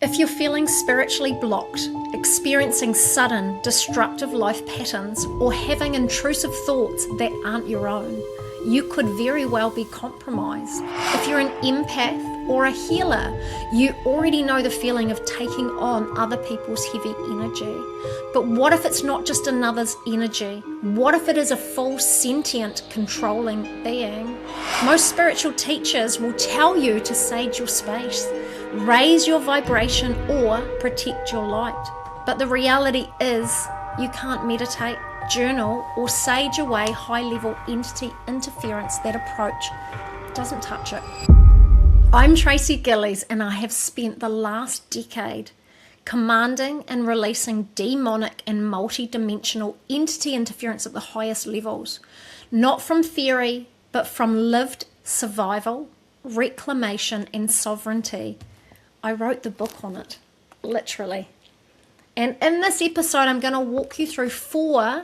If you're feeling spiritually blocked, experiencing sudden, destructive life patterns, or having intrusive thoughts that aren't your own, you could very well be compromised. If you're an empath or a healer, you already know the feeling of taking on other people's heavy energy. But what if it's not just another's energy? What if it is a full, sentient, controlling being? Most spiritual teachers will tell you to sage your space, raise your vibration, or protect your light. But the reality is, you can't meditate, journal, or sage away high-level entity interference. That approach doesn't touch it. I'm Tracey Gillies, and I have spent the last decade commanding and releasing demonic and multidimensional entity interference at the highest levels, not from theory, but from lived survival, reclamation, and sovereignty. I wrote the book on it, literally. And in this episode, I'm going to walk you through 4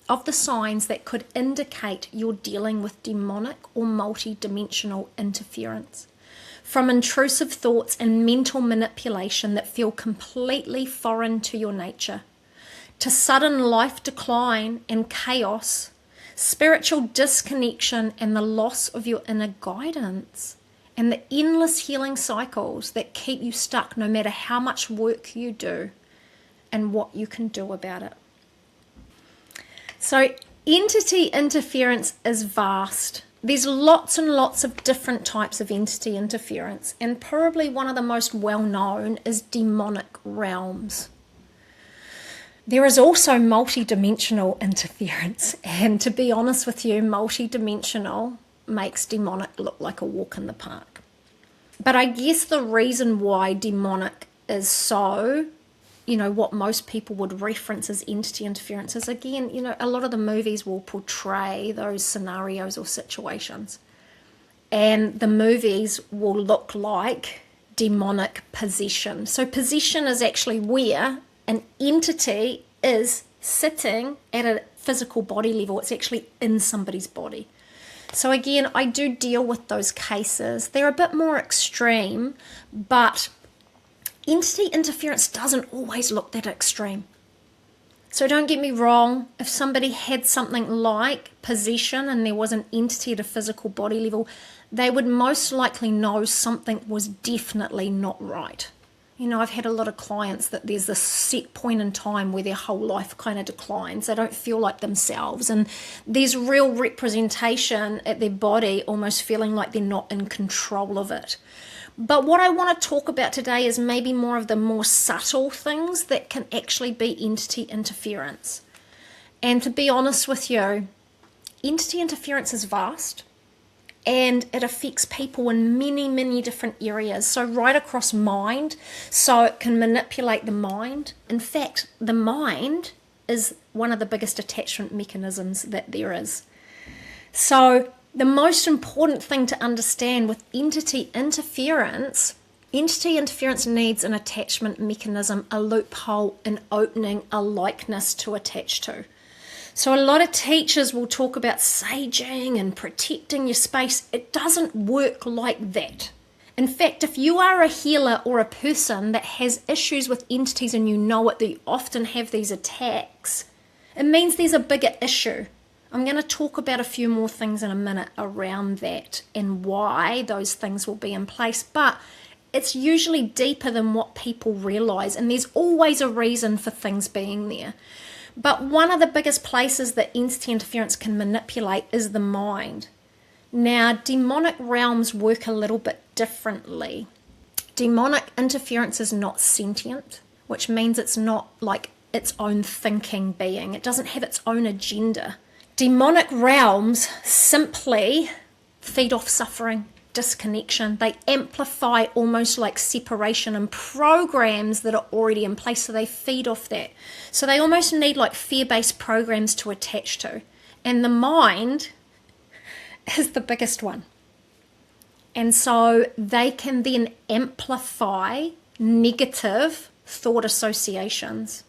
of the signs that could indicate you're dealing with demonic or multidimensional interference. From intrusive thoughts and mental manipulation that feel completely foreign to your nature, to sudden life decline and chaos, spiritual disconnection and the loss of your inner guidance, and the endless healing cycles that keep you stuck no matter how much work you do and what you can do about it. So entity interference is vast. There's lots and lots of different types of entity interference, and probably one of the most well-known is demonic realms. There is also multidimensional interference, and to be honest with you, multidimensional makes demonic look like a walk in the park. But I guess the reason why demonic is so, what most people would reference as entity interference is, again, a lot of the movies will portray those scenarios or situations. And the movies will look like demonic possession. So possession is actually where an entity is sitting at a physical body level. It's actually in somebody's body. So again, I do deal with those cases. They're a bit more extreme, but entity interference doesn't always look that extreme. So don't get me wrong, if somebody had something like possession and there was an entity at a physical body level, they would most likely know something was definitely not right. I've had a lot of clients that there's this set point in time where their whole life kind of declines. They don't feel like themselves, and there's real representation at their body almost feeling like they're not in control of it. But what I want to talk about today is maybe more of the more subtle things that can actually be entity interference. And to be honest with you, entity interference is vast, and it affects people in many, many different areas. So right across mind, so it can manipulate the mind. In fact, the mind is one of the biggest attachment mechanisms that there is. So the most important thing to understand with entity interference needs an attachment mechanism, a loophole, an opening, a likeness to attach to. So a lot of teachers will talk about saging and protecting your space. It doesn't work like that. In fact, if you are a healer or a person that has issues with entities and you know it, that you often have these attacks, it means there's a bigger issue. I'm going to talk about a few more things in a minute around that and why those things will be in place. But it's usually deeper than what people realize, and there's always a reason for things being there. But one of the biggest places that entity interference can manipulate is the mind. Now, demonic realms work a little bit differently. Demonic interference is not sentient, which means it's not like its own thinking being. It doesn't have its own agenda. Demonic realms simply feed off suffering, disconnection. They amplify almost like separation and programs that are already in place, so they feed off that. So they almost need like fear-based programs to attach to. And the mind is the biggest one. And so they can then amplify negative thought associations.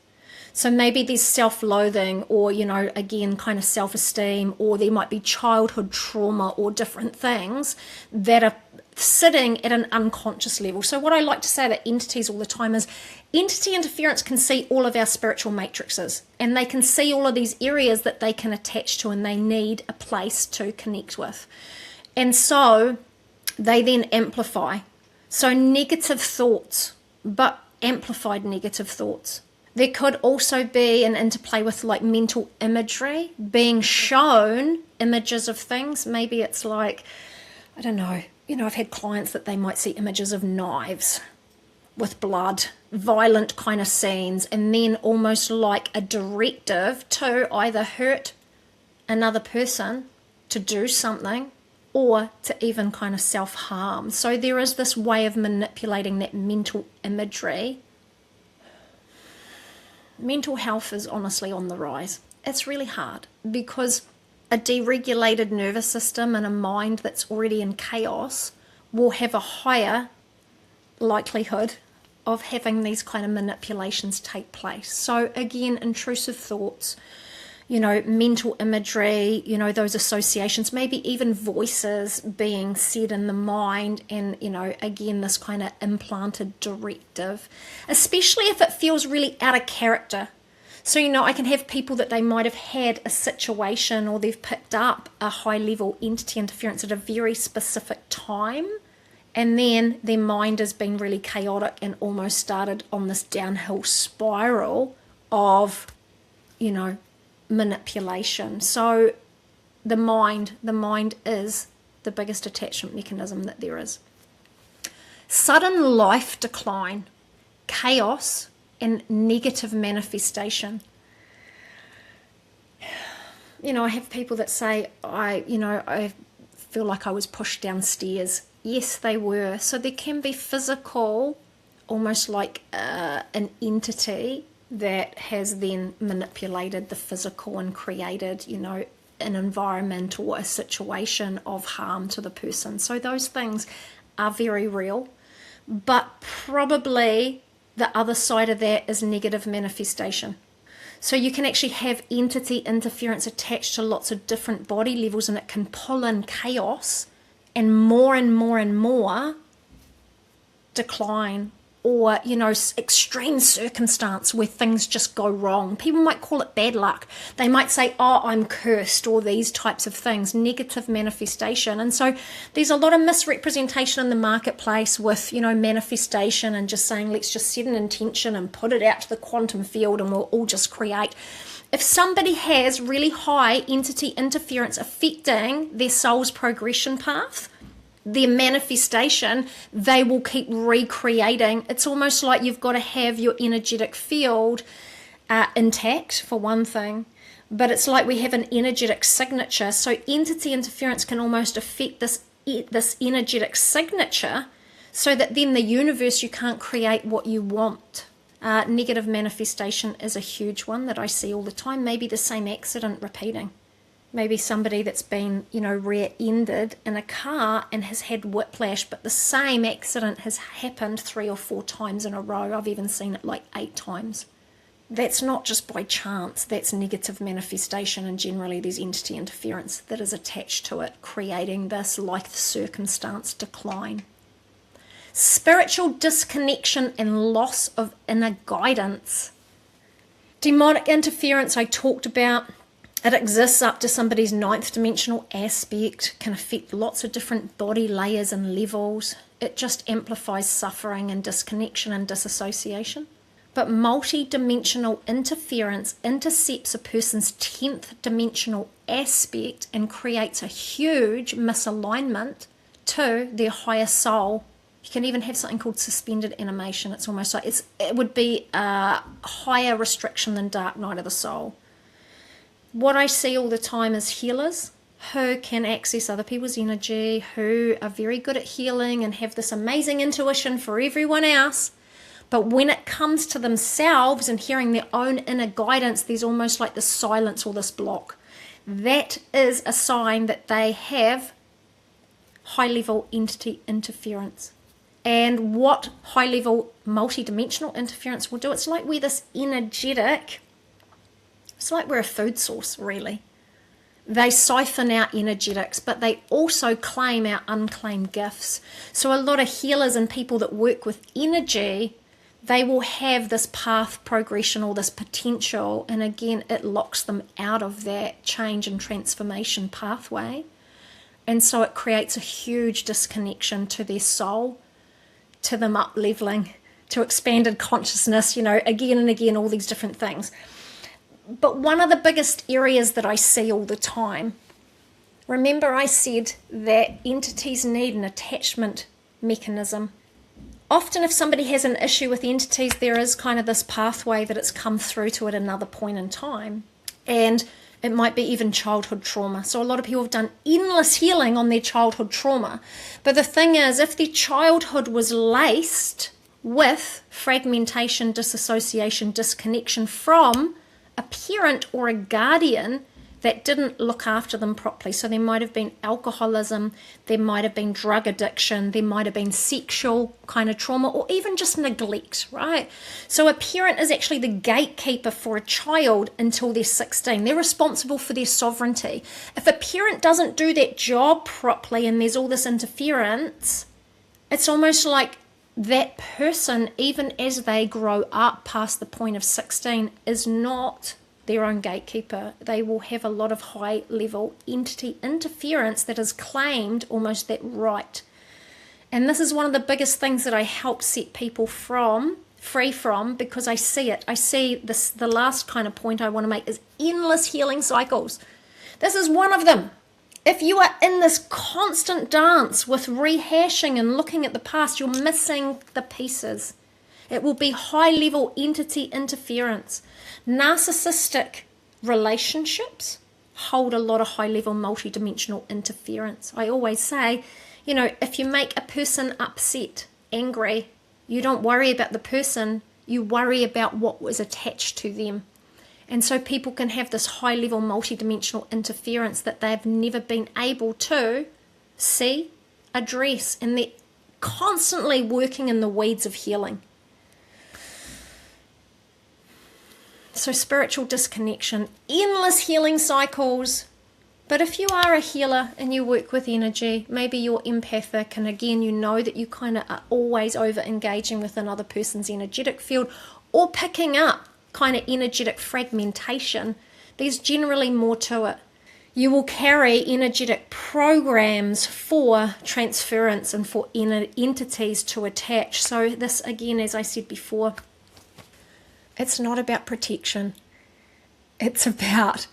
So maybe there's self-loathing or, again, kind of self-esteem, or there might be childhood trauma or different things that are sitting at an unconscious level. So what I like to say about entities all the time is entity interference can see all of our spiritual matrices, and they can see all of these areas that they can attach to, and they need a place to connect with. And so they then amplify. So negative thoughts, but amplified negative thoughts. There could also be an interplay with like mental imagery, being shown images of things. Maybe it's like, I don't know, I've had clients that they might see images of knives with blood, violent kind of scenes, and then almost like a directive to either hurt another person, to do something, or to even kind of self-harm. So there is this way of manipulating that mental imagery. Mental health is honestly on the rise. It's really hard because a deregulated nervous system and a mind that's already in chaos will have a higher likelihood of having these kind of manipulations take place. So again, intrusive thoughts, mental imagery, those associations, maybe even voices being said in the mind, and, again, this kind of implanted directive, especially if it feels really out of character. So, I can have people that they might have had a situation, or they've picked up a high-level entity interference at a very specific time, and then their mind has been really chaotic and almost started on this downhill spiral of, manipulation. So the mind is the biggest attachment mechanism that there is. Sudden life decline, chaos, and negative manifestation. I have people that say, I feel like I was pushed downstairs. Yes, they were. So there can be physical, almost like an entity that has then manipulated the physical and created, an environment or a situation of harm to the person. So those things are very real. But probably the other side of that is negative manifestation. So you can actually have entity interference attached to lots of different body levels, and it can pull in chaos and more and more and more decline, or, extreme circumstance where things just go wrong. People might call it bad luck. They might say, oh, I'm cursed, or these types of things, negative manifestation. And so there's a lot of misrepresentation in the marketplace with, manifestation and just saying, let's just set an intention and put it out to the quantum field and we'll all just create. If somebody has really high entity interference affecting their soul's progression path, their manifestation, they will keep recreating. It's almost like you've got to have your energetic field intact, for one thing, but it's like we have an energetic signature. So entity interference can almost affect this energetic signature, so that then the universe, you can't create what you want. Negative manifestation is a huge one that I see all the time. Maybe the same accident repeating. Maybe somebody that's been, rear-ended in a car and has had whiplash, but the same accident has happened 3 or 4 times in a row. I've even seen it like 8 times. That's not just by chance. That's negative manifestation, and generally there's entity interference that is attached to it, creating this life circumstance decline. Spiritual disconnection and loss of inner guidance. Demonic interference I talked about. It exists up to somebody's 9th dimensional aspect, can affect lots of different body layers and levels. It just amplifies suffering and disconnection and disassociation. But multi-dimensional interference intercepts a person's 10th dimensional aspect and creates a huge misalignment to their higher soul. You can even have something called suspended animation. It's almost like it would be a higher restriction than dark night of the soul. What I see all the time is healers who can access other people's energy, who are very good at healing and have this amazing intuition for everyone else. But when it comes to themselves and hearing their own inner guidance, there's almost like this silence or this block. That is a sign that they have high-level entity interference. And what high-level multi-dimensional interference will do, it's like we're this energetic, it's like we're a food source, really. They siphon out energetics, but they also claim our unclaimed gifts. So a lot of healers and people that work with energy, they will have this path progression or this potential, and again, it locks them out of that change and transformation pathway. And so it creates a huge disconnection to their soul, to them up-leveling, to expanded consciousness, again and again, all these different things. But one of the biggest areas that I see all the time, remember I said that entities need an attachment mechanism. Often if somebody has an issue with entities, there is kind of this pathway that it's come through to at another point in time. And it might be even childhood trauma. So a lot of people have done endless healing on their childhood trauma. But the thing is, if their childhood was laced with fragmentation, disassociation, disconnection from a parent or a guardian that didn't look after them properly. So there might have been alcoholism, there might have been drug addiction, there might have been sexual kind of trauma, or even just neglect, right? So a parent is actually the gatekeeper for a child until they're 16. They're responsible for their sovereignty. If a parent doesn't do that job properly and there's all this interference, it's almost like that person, even as they grow up past the point of 16, is not their own gatekeeper. They will have a lot of high level entity interference that is claimed almost that right. And this is one of the biggest things that I help set people free from, because I see it. I see this. The last kind of point I want to make is endless healing cycles. This is one of them. If you are in this constant dance with rehashing and looking at the past, you're missing the pieces. It will be high-level entity interference. Narcissistic relationships hold a lot of high-level multidimensional interference. I always say, if you make a person upset, angry, you don't worry about the person, you worry about what was attached to them. And so people can have this high-level multidimensional interference that they've never been able to see, address, and they're constantly working in the weeds of healing. So spiritual disconnection, endless healing cycles. But if you are a healer and you work with energy, maybe you're empathic, and again, you know that you kind of are always over-engaging with another person's energetic field, or picking up kind of energetic fragmentation, there's generally more to it. You will carry energetic programs for transference and for entities to attach. So this, again, as I said before, it's not about protection. It's about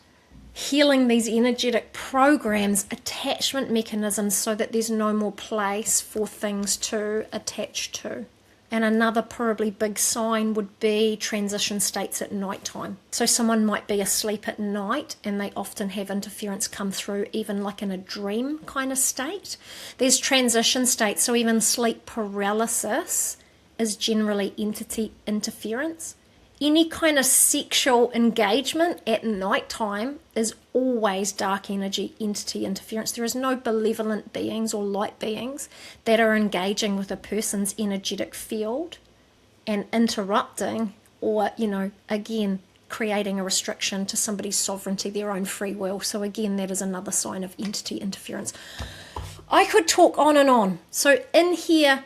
healing these energetic programs, attachment mechanisms, so that there's no more place for things to attach to. And another probably big sign would be transition states at night time. So someone might be asleep at night and they often have interference come through, even like in a dream kind of state. There's transition states, so even sleep paralysis is generally entity interference. Any kind of sexual engagement at night time is always dark energy entity interference. There is no benevolent beings or light beings that are engaging with a person's energetic field and interrupting or, again, creating a restriction to somebody's sovereignty, their own free will. So again, that is another sign of entity interference. I could talk on and on. So in here,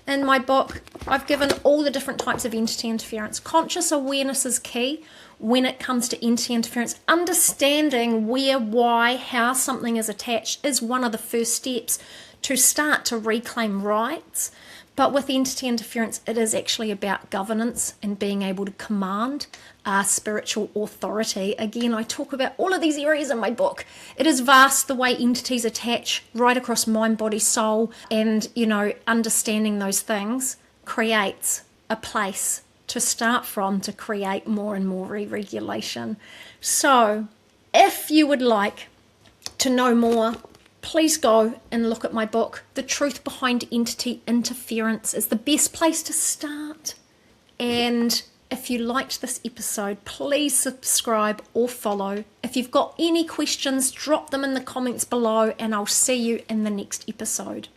in my book, I've given all the different types of entity interference. Conscious awareness is key when it comes to entity interference. Understanding where, why, how something is attached is one of the first steps to start to reclaim rights. But with entity interference, it is actually about governance and being able to command spiritual authority. Again, I talk about all of these areas in my book. It is vast the way entities attach right across mind, body, soul, and, understanding those things creates a place to start from to create more and more re-regulation. So if you would like to know more, please go and look at my book. The Truth Behind Entity Interference is the best place to start. And if you liked this episode, please subscribe or follow. If you've got any questions, drop them in the comments below, and I'll see you in the next episode.